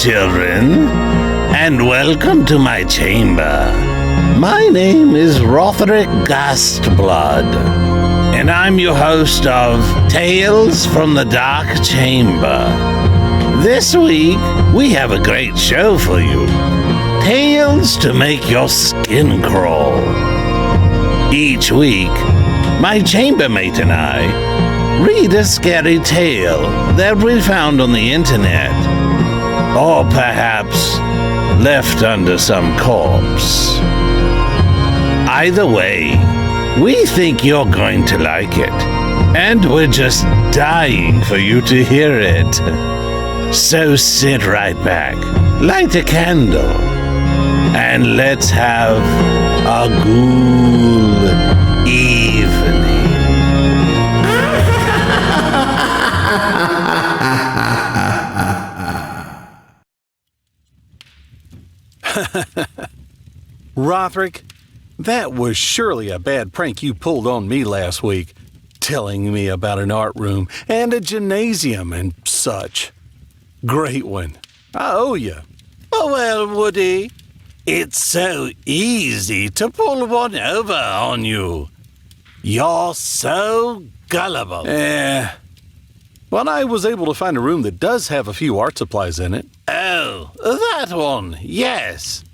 children, and welcome to my chamber. My name is Rotherick Gastblood, and I'm your host of Tales from the Dark Chamber. This week, we have a great show for you. Tales to make your skin crawl. Each week, my chambermate and I read a scary tale that we found on the internet, or perhaps left under some corpse. Either way, we think you're going to like it, and we're just dying for you to hear it. So sit right back, light a candle, and let's have a ghoul evening. Rotherick, that was surely a bad prank you pulled on me last week, telling me about an art room and a gymnasium and such. Great one. I owe you. Oh, well, Woody, it's so easy to pull one over on you. You're so gullible. Well, I was able to find a room that does have a few art supplies in it. Oh, that one, yes.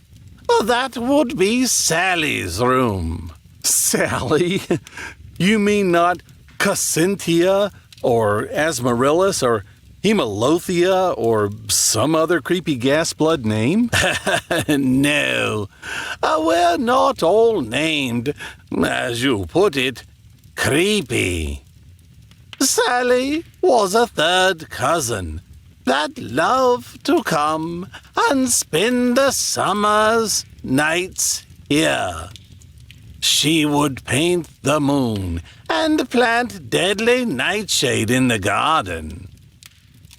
That would be Sally's room. Sally? You mean not Cassintia or Asmarillus or Hemalothia or some other creepy gas blood name? No, we're not all named, as you put it, creepy. Sally was a third cousin that loved to come and spend the summer's nights here. She would paint the moon and plant deadly nightshade in the garden.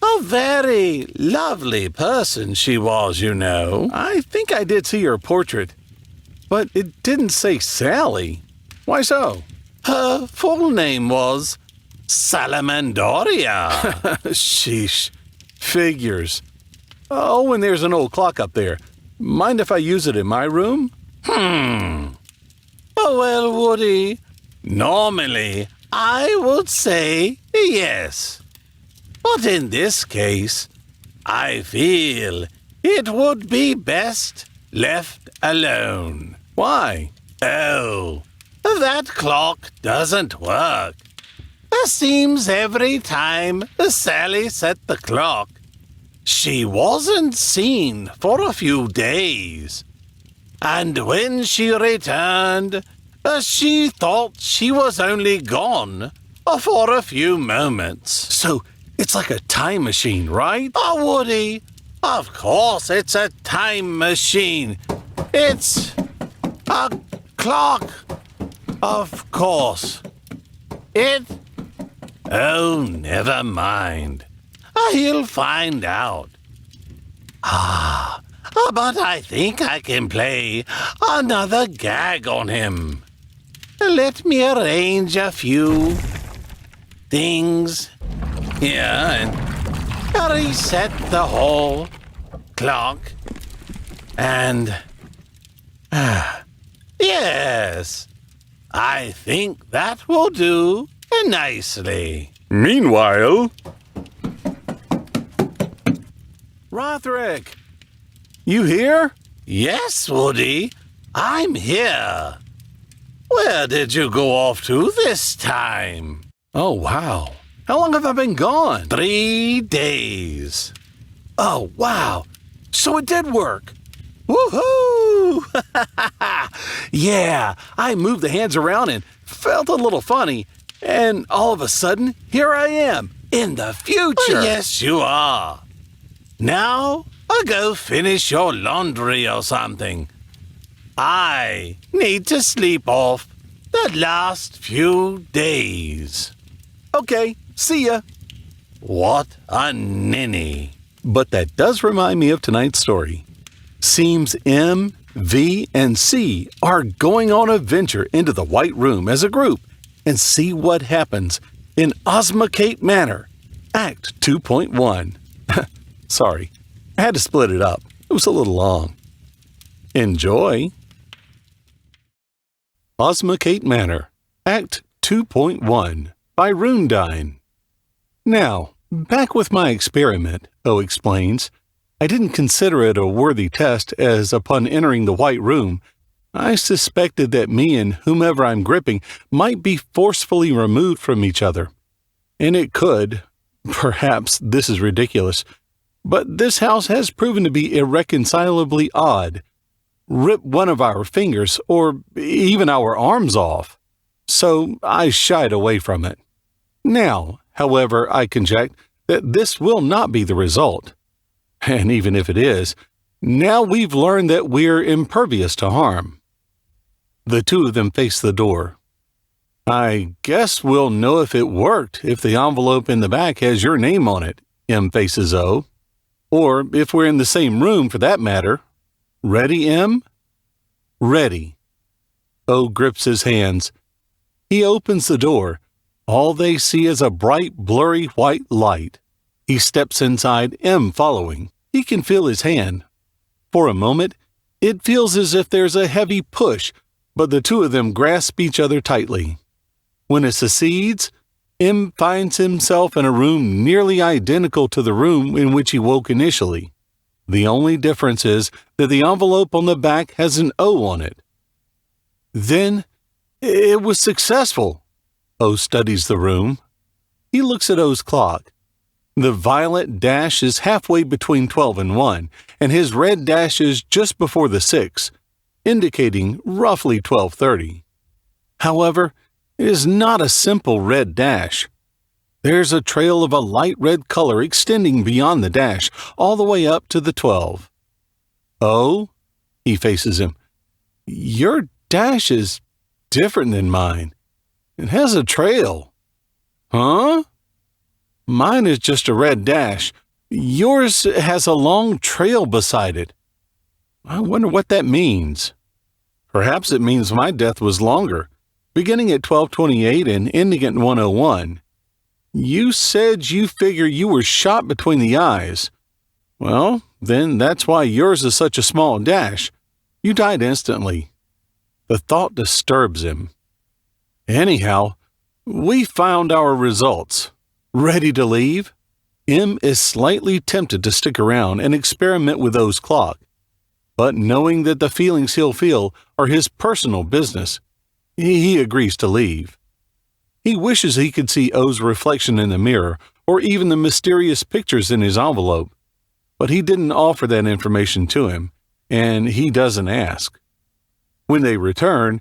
A very lovely person she was, you know. I think I did see her portrait, but it didn't say Sally. Why so? Her full name was Salamandoria. Sheesh. Figures. Oh, and there's an old clock up there. Mind if I use it in my room? Oh, well, Woody, normally I would say yes. But in this case, I feel it would be best left alone. Why? Oh, that clock doesn't work. It seems every time Sally set the clock, she wasn't seen for a few days. And when she returned, she thought she was only gone for a few moments. So it's like a time machine, right? Oh, Woody, of course it's a time machine. It's a clock, of course. Oh, never mind. He'll find out. But I think I can play another gag on him. Let me arrange a few things here and reset the whole clock. And, yes, I think that will do nicely. Meanwhile... Rotherick! You here? Yes, Woody, I'm here. Where did you go off to this time? Oh, wow. How long have I been gone? 3 days. Oh, wow. So it did work. Woohoo! Yeah, I moved the hands around and felt a little funny. And all of a sudden, here I am, in the future. Yes, you are. Now, I'll go finish your laundry or something. I need to sleep off the last few days. Okay, see ya. What a ninny. But that does remind me of tonight's story. Seems M, V, and C are going on a venture into the White Room as a group and see what happens in Osmocate Manor, Act 2.1. Sorry, I had to split it up. It was a little long. Enjoy. Osmocate Manor, Act 2.1 by Runedine. Now, back with my experiment, O explains. I didn't consider it a worthy test as upon entering the White Room, I suspected that me and whomever I'm gripping might be forcefully removed from each other. And it could. Perhaps this is ridiculous. But this house has proven to be irreconcilably odd. Rip one of our fingers, or even our arms off. So I shied away from it. Now, however, I conject that this will not be the result. And even if it is, now we've learned that we're impervious to harm. The two of them face the door. I guess we'll know if it worked if the envelope in the back has your name on it, M faces O. Or if we're in the same room for that matter. Ready, M? Ready. O grips his hands. He opens the door. All they see is a bright, blurry white light. He steps inside, M following. He can feel his hand. For a moment, it feels as if there's a heavy push, but the two of them grasp each other tightly. When it succeeds, M finds himself in a room nearly identical to the room in which he woke initially. The only difference is that the envelope on the back has an O on it. Then, it was successful. O studies the room. He looks at O's clock. The violet dash is halfway between 12 and 1, and his red dash is just before the 6, indicating roughly 12:30. However, it is not a simple red dash. There's a trail of a light red color extending beyond the dash, all the way up to the 12. Oh, he faces him. Your dash is different than mine. It has a trail. Huh? Mine is just a red dash. Yours has a long trail beside it. I wonder what that means. Perhaps it means my death was longer, beginning at 12:28 and ending at 1:01. You said you figure you were shot between the eyes. Well, then that's why yours is such a small dash. You died instantly. The thought disturbs him. Anyhow, we found our results. Ready to leave? M is slightly tempted to stick around and experiment with O's clock. But knowing that the feelings he'll feel are his personal business, he agrees to leave. He wishes he could see O's reflection in the mirror or even the mysterious pictures in his envelope, but he didn't offer that information to him, and he doesn't ask. When they return,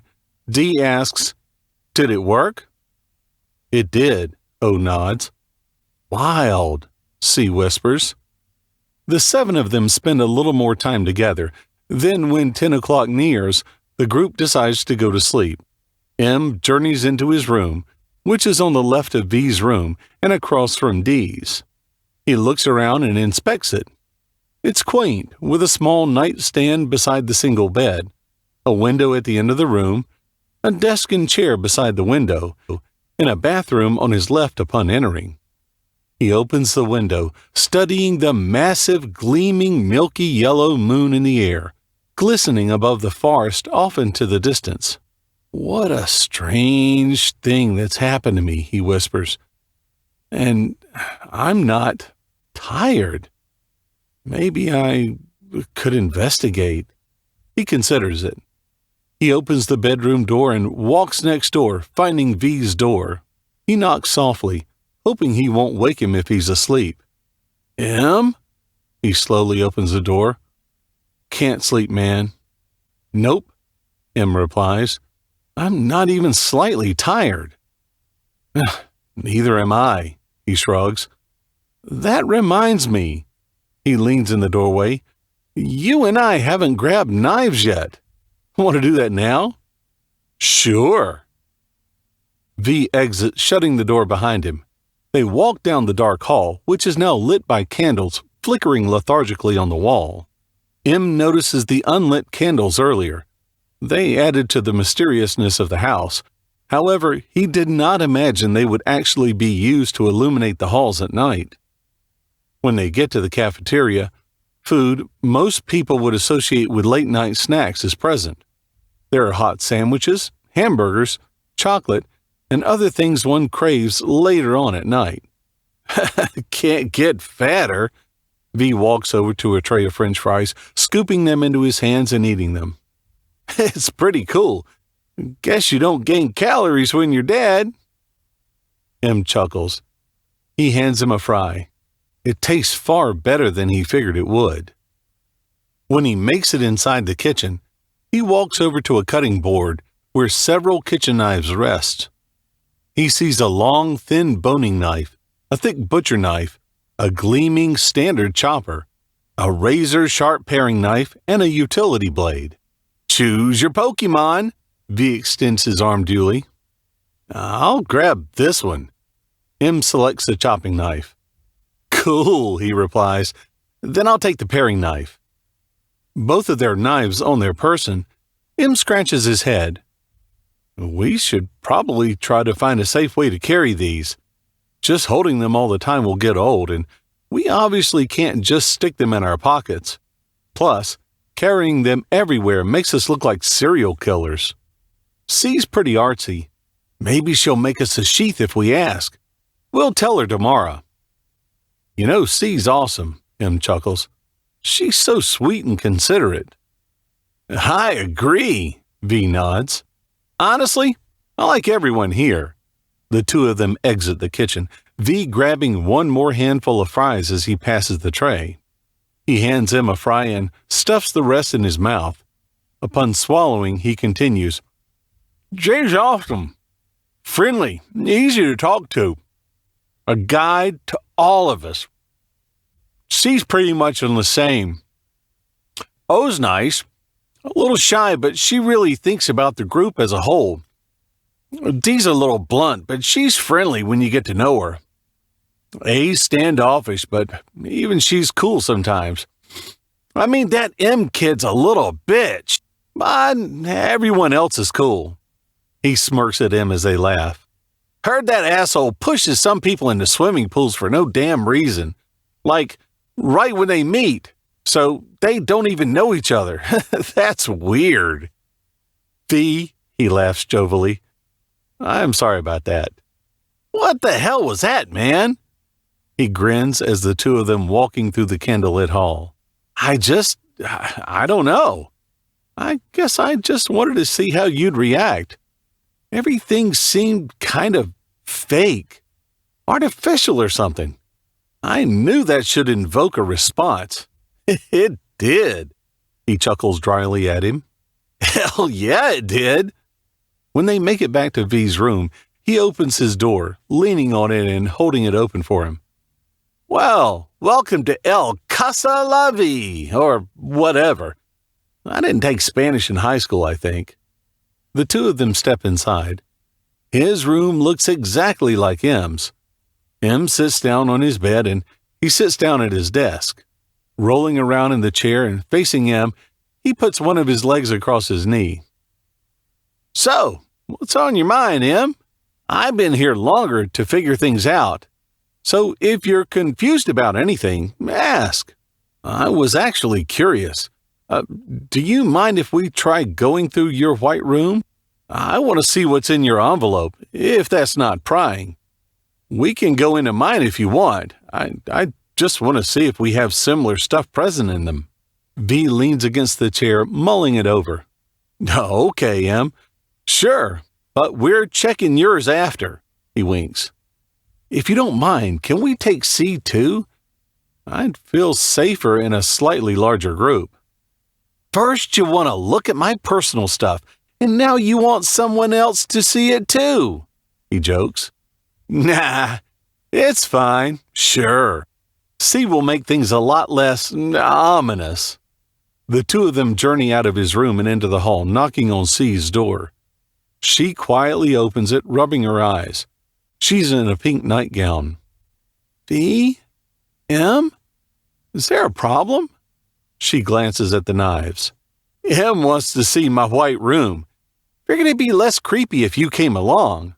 D asks, "Did it work?" "It did," O nods. "Wild," C whispers. The seven of them spend a little more time together. Then when 10 o'clock nears, the group decides to go to sleep. M journeys into his room, which is on the left of V's room and across from D's. He looks around and inspects it. It's quaint, with a small nightstand beside the single bed, a window at the end of the room, a desk and chair beside the window, and a bathroom on his left upon entering. He opens the window, studying the massive, gleaming, milky yellow moon in the air, glistening above the forest off into the distance. "What a strange thing that's happened to me," he whispers. "And I'm not tired. Maybe I could investigate." He considers it. He opens the bedroom door and walks next door, finding V's door. He knocks softly, hoping he won't wake him if he's asleep. "M?" He slowly opens the door. "Can't sleep, man." "Nope," M replies. "I'm not even slightly tired." "Neither am I," he shrugs. "That reminds me." He leans in the doorway. "You and I haven't grabbed knives yet. Want to do that now?" "Sure." V exits, shutting the door behind him. They walk down the dark hall, which is now lit by candles flickering lethargically on the wall. M notices the unlit candles earlier. They added to the mysteriousness of the house. However, he did not imagine they would actually be used to illuminate the halls at night. When they get to the cafeteria, Food most people would associate with late-night snacks is present. There are hot sandwiches, hamburgers, chocolate, and other things one craves later on at night. Can't get fatter. V walks over to a tray of French fries, scooping them into his hands and eating them. It's pretty cool. Guess you don't gain calories when you're dead. M chuckles. He hands him a fry. It tastes far better than he figured it would. When he makes it inside the kitchen, he walks over to a cutting board where several kitchen knives rest. He sees a long, thin boning knife, a thick butcher knife, a gleaming standard chopper, a razor-sharp paring knife, and a utility blade. Choose your Pokemon. V extends his arm duly. I'll grab this one. M selects the chopping knife. Cool, he replies. Then I'll take the paring knife. Both of their knives on their person, M scratches his head. We should probably try to find a safe way to carry these. Just holding them all the time will get old, and we obviously can't just stick them in our pockets. Plus, carrying them everywhere makes us look like serial killers. C's pretty artsy. Maybe she'll make us a sheath if we ask. We'll tell her tomorrow. You know, C's awesome, M chuckles. She's so sweet and considerate. I agree, V nods. Honestly, I like everyone here. The two of them exit the kitchen, V grabbing one more handful of fries as he passes the tray. He hands him a fry and stuffs the rest in his mouth. Upon swallowing, he continues, Jay's awesome. Friendly, easy to talk to. A guide to all of us. C's pretty much on the same. O's nice. A little shy, but she really thinks about the group as a whole. D's a little blunt, but she's friendly when you get to know her. A's standoffish, but even she's cool sometimes. I mean, that M kid's a little bitch, but everyone else is cool. He smirks at M as they laugh. Heard that asshole pushes some people into swimming pools for no damn reason. Like, right when they meet, so they don't even know each other. That's weird. V, he laughs jovially. I'm sorry about that. What the hell was that, man? He grins as the two of them walking through the candlelit hall. I don't know. I guess I just wanted to see how you'd react. Everything seemed kind of fake, artificial or something. I knew that should invoke a response. It did. He chuckles dryly at him. Hell yeah, it did. When they make it back to V's room, he opens his door, leaning on it and holding it open for him. Well, welcome to El Casa La Vie, or whatever. I didn't take Spanish in high school, I think. The two of them step inside. His room looks exactly like M's. M sits down on his bed and he sits down at his desk. Rolling around in the chair and facing M, he puts one of his legs across his knee. So, what's on your mind, M? I've been here longer to figure things out. So if you're confused about anything, ask. I was actually curious. Do you mind if we try going through your white room? I want to see what's in your envelope, if that's not prying. We can go into mine if you want. I just want to see if we have similar stuff present in them. V leans against the chair, mulling it over. Okay, M. Sure, but we're checking yours after, he winks. If you don't mind, can we take C too? I'd feel safer in a slightly larger group. First you want to look at my personal stuff, and now you want someone else to see it too, he jokes. Nah, it's fine, sure. C will make things a lot less ominous. The two of them journey out of his room and into the hall, knocking on C's door. She quietly opens it, rubbing her eyes. She's in a pink nightgown. V? M? Is there a problem? She glances at the knives. M wants to see my white room. Figured it'd be less creepy if you came along.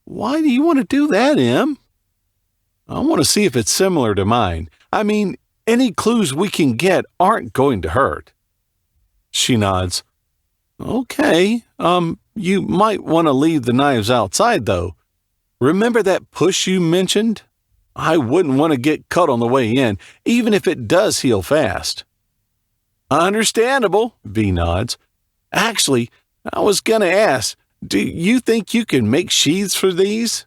Why do you want to do that, M? I want to see if it's similar to mine. I mean, Any clues we can get aren't going to hurt. She nods. Okay, you might want to leave the knives outside, though. Remember that push you mentioned? I wouldn't want to get cut on the way in, even if it does heal fast. Understandable, V nods. Actually, I was going to ask, do you think you can make sheaths for these?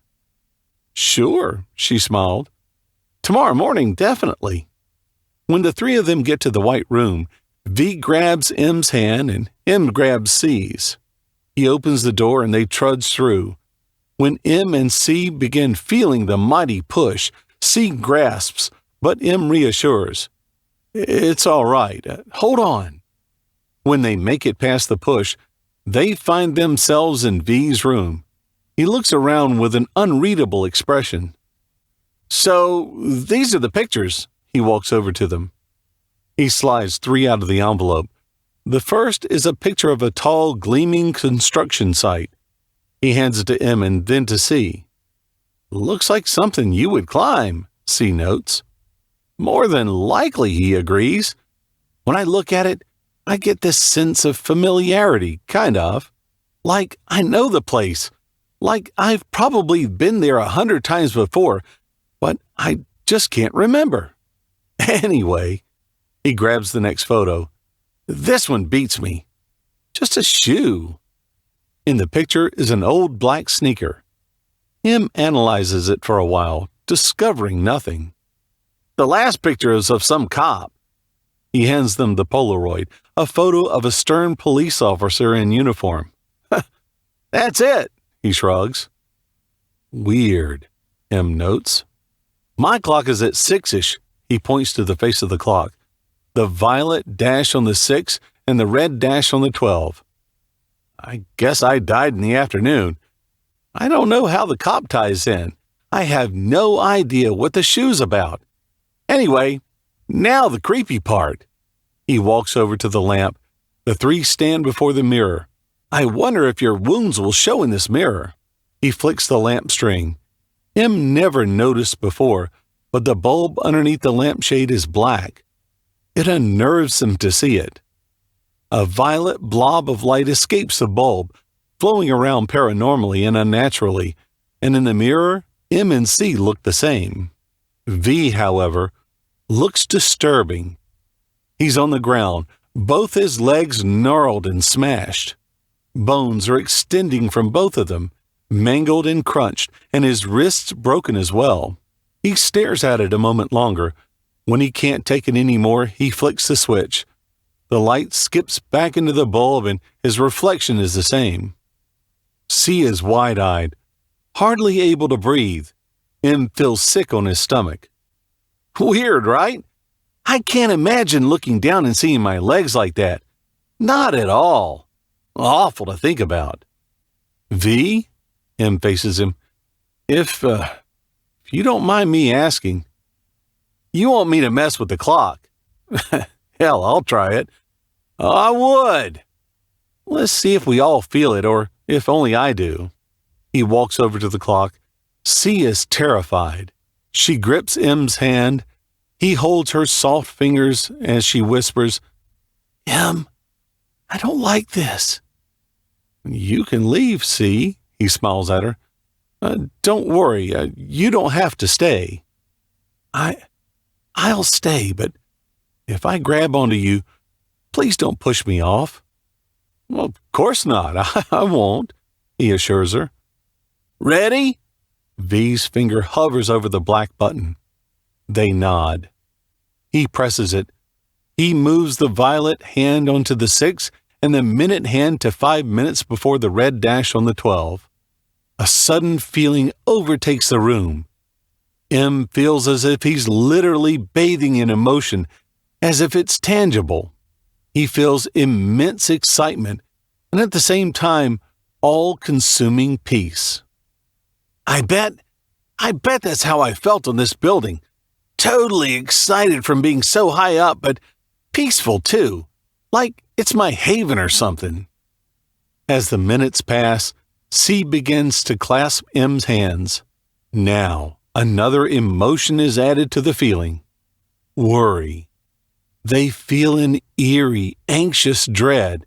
Sure, she smiled. Tomorrow morning, definitely. When the three of them get to the white room, V grabs M's hand and M grabs C's. He opens the door and they trudge through. When M and C begin feeling the mighty push, C grasps, but M reassures. It's all right. Hold on. When they make it past the push, they find themselves in V's room. He looks around with an unreadable expression. So, these are the pictures. He walks over to them. He slides 3 out of the envelope. The first is a picture of a tall, gleaming construction site. He hands it to M and then to C. Looks like something you would climb, C notes. More than likely, he agrees. When I look at it, I get this sense of familiarity, kind of. Like I know the place. Like I've probably been there 100 times before, but I just can't remember. Anyway, he grabs the next photo. This one beats me. Just a shoe. In the picture is an old black sneaker. M analyzes it for a while, discovering nothing. The last picture is of some cop. He hands them the Polaroid, a photo of a stern police officer in uniform. That's it, he shrugs. Weird, M notes. My clock is at 6-ish, he points to the face of the clock. The violet dash on the 6 and the red dash on the 12. I guess I died in the afternoon. I don't know how the cop ties in. I have no idea what the shoe's about. Anyway, now the creepy part. He walks over to the lamp. The three stand before the mirror. I wonder if your wounds will show in this mirror. He flicks the lamp string. M never noticed before, but the bulb underneath the lampshade is black. It unnerves him to see it. A violet blob of light escapes the bulb, flowing around paranormally and unnaturally, and in the mirror, M and C look the same. V, however, looks disturbing. He's on the ground, both his legs gnarled and smashed. Bones are extending from both of them, mangled and crunched, and his wrists broken as well. He stares at it a moment longer. When he can't take it anymore, he flicks the switch. The light skips back into the bulb and his reflection is the same. C is wide-eyed, hardly able to breathe. M feels sick on his stomach. Weird, right? I can't imagine looking down and seeing my legs like that. Not at all. Awful to think about. V? M faces him. If you don't mind me asking, you want me to mess with the clock? Hell, I'll try it. I would. Let's see if we all feel it, or if only I do. He walks over to the clock. C is terrified. She grips M's hand. He holds her soft fingers as she whispers, M, I don't like this. You can leave, C, he smiles at her. Don't worry, you don't have to stay. I'll stay, but if I grab onto you, please don't push me off. Well, of course not. I won't, he assures her. Ready? V's finger hovers over the black button. They nod. He presses it. He moves the violet hand onto the 6 and the minute hand to 5 minutes before the red dash on the 12. A sudden feeling overtakes the room. M feels as if he's literally bathing in emotion, as if it's tangible. He feels immense excitement and at the same time, all-consuming peace. I bet that's how I felt on this building. Totally excited from being so high up, but peaceful too. Like it's my haven or something. As the minutes pass, C begins to clasp M's hands. Now, another emotion is added to the feeling. worry. They feel an eerie, anxious dread.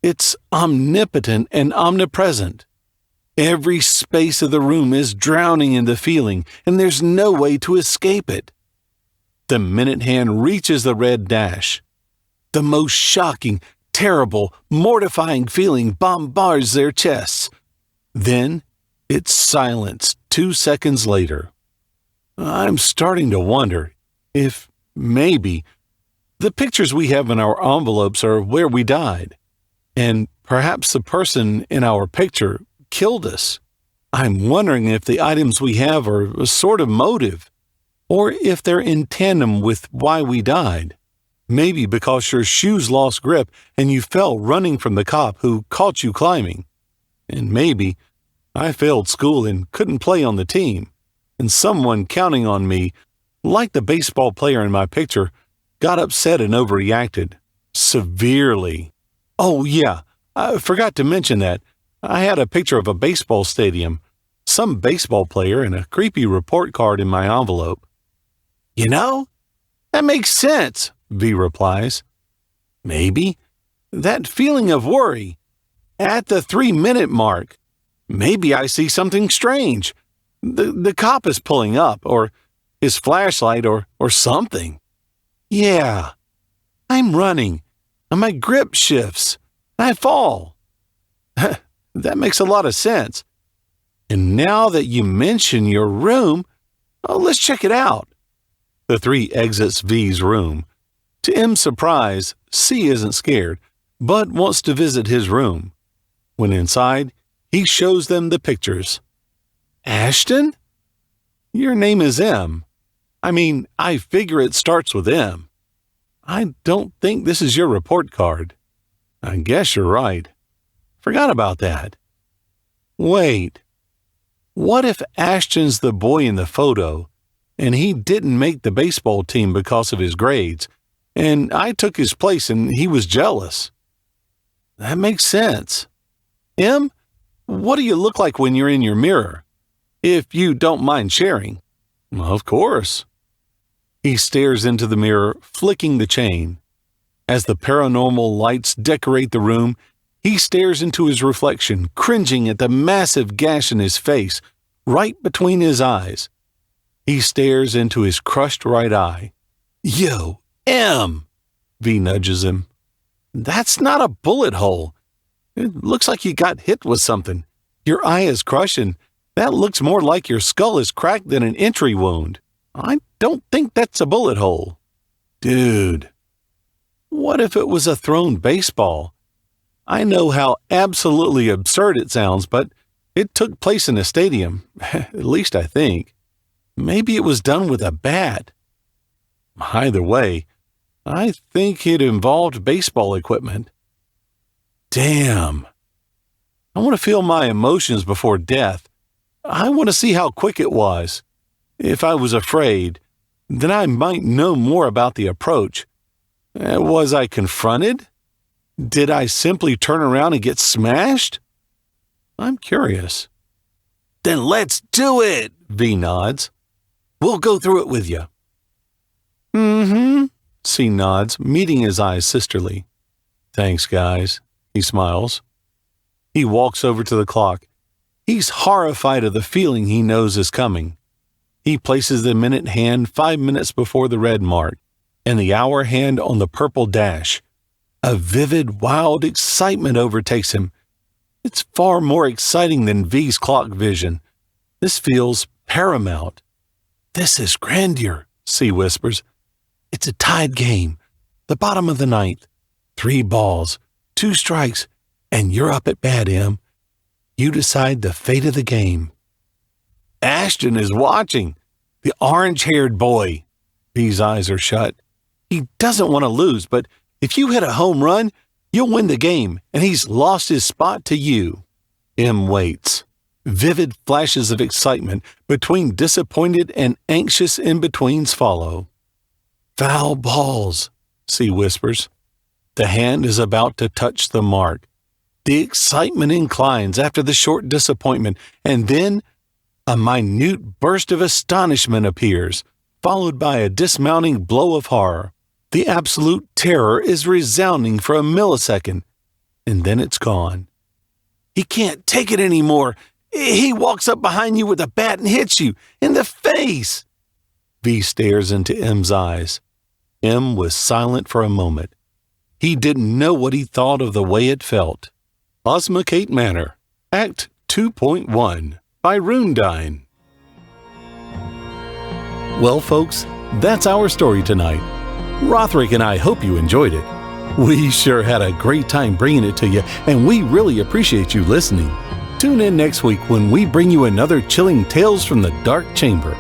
It's omnipotent and omnipresent. Every space of the room is drowning in the feeling, and there's no way to escape it. The minute hand reaches the red dash. The most shocking, terrible, mortifying feeling bombards their chests. Then it's silence 2 seconds later. I'm starting to wonder if, maybe, the pictures we have in our envelopes are where we died, and perhaps the person in our picture killed us. I'm wondering if the items we have are a sort of motive, or if they're in tandem with why we died. Maybe because your shoes lost grip and you fell running from the cop who caught you climbing. And maybe I failed school and couldn't play on the team, and someone counting on me, like the baseball player in my picture, got upset and overreacted. Severely. Oh yeah, I forgot to mention that. I had a picture of a baseball stadium, some baseball player, and a creepy report card in my envelope. You know, that makes sense, V replies. Maybe. That feeling of worry. At the 3-minute mark. Maybe I see something strange. The cop is pulling up, or his flashlight, or something. Yeah. I'm running, and my grip shifts, and I fall. That makes a lot of sense. And now that you mention your room, let's check it out. The three exits V's room. To M's surprise, C isn't scared, but wants to visit his room. When inside, he shows them the pictures. Ashton? Your name is M. I figure it starts with M. I don't think this is your report card. I guess you're right. Forgot about that. Wait. What if Ashton's the boy in the photo, and he didn't make the baseball team because of his grades, and I took his place and he was jealous? That makes sense. M, what do you look like when you're in your mirror? If you don't mind sharing. Of course. He stares into the mirror, flicking the chain. As the paranormal lights decorate the room, he stares into his reflection, cringing at the massive gash in his face, right between his eyes. He stares into his crushed right eye. Yo, M! V nudges him. That's not a bullet hole. It looks like you got hit with something. Your eye is crushed, and that looks more like your skull is cracked than an entry wound. I don't think that's a bullet hole. Dude, what if it was a thrown baseball? I know how absolutely absurd it sounds, but it took place in a stadium, at least I think. Maybe it was done with a bat. Either way, I think it involved baseball equipment. Damn. I want to feel my emotions before death. I want to see how quick it was. If I was afraid, then I might know more about the approach. Was I confronted? Did I simply turn around and get smashed? I'm curious. Then let's do it, V nods. We'll go through it with you. Mm-hmm, C nods, meeting his eyes sisterly. Thanks, guys, he smiles. He walks over to the clock. He's horrified of the feeling he knows is coming. He places the minute hand 5 minutes before the red mark, and the hour hand on the purple dash. A vivid, wild excitement overtakes him. It's far more exciting than V's clock vision. This feels paramount. This is grandeur, C whispers. It's a tied game. The bottom of the ninth. 3 balls, 2 strikes, and you're up at bat, M. You decide the fate of the game. Ashton is watching. The orange-haired boy. V's eyes are shut. He doesn't want to lose, but if you hit a home run, you'll win the game, and he's lost his spot to you. M waits. Vivid flashes of excitement between disappointed and anxious in-betweens follow. Foul balls, C whispers. The hand is about to touch the mark. The excitement inclines after the short disappointment, and then a minute burst of astonishment appears, followed by a dismounting blow of horror. The absolute terror is resounding for a millisecond, and then it's gone. He can't take it anymore. He walks up behind you with a bat and hits you in the face. V stares into M's eyes. M was silent for a moment. He didn't know what he thought of the way it felt. Osmocate Manor, Act 2.1 by Runedine. Well, folks, that's our story tonight. Rotherick and I hope you enjoyed it. We sure had a great time bringing it to you, and we really appreciate you listening. Tune in next week when we bring you another chilling Tales from the Dark Chamber.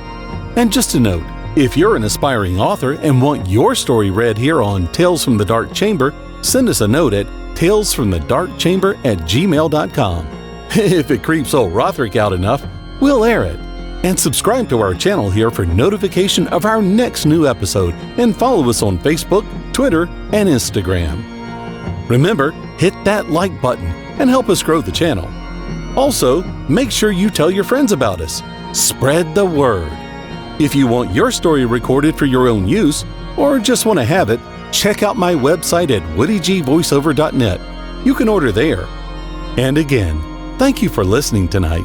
And just a note, if you're an aspiring author and want your story read here on Tales from the Dark Chamber, send us a note at talesfromthedarkchamber@gmail.com. If it creeps old Rotherick out enough, we'll air it. And subscribe to our channel here for notification of our next new episode, and follow us on Facebook, Twitter, and Instagram. Remember, hit that like button and help us grow the channel. Also, make sure you tell your friends about us. Spread the word. If you want your story recorded for your own use, or just want to have it, check out my website at woodygvoiceover.net. You can order there. And again, thank you for listening tonight.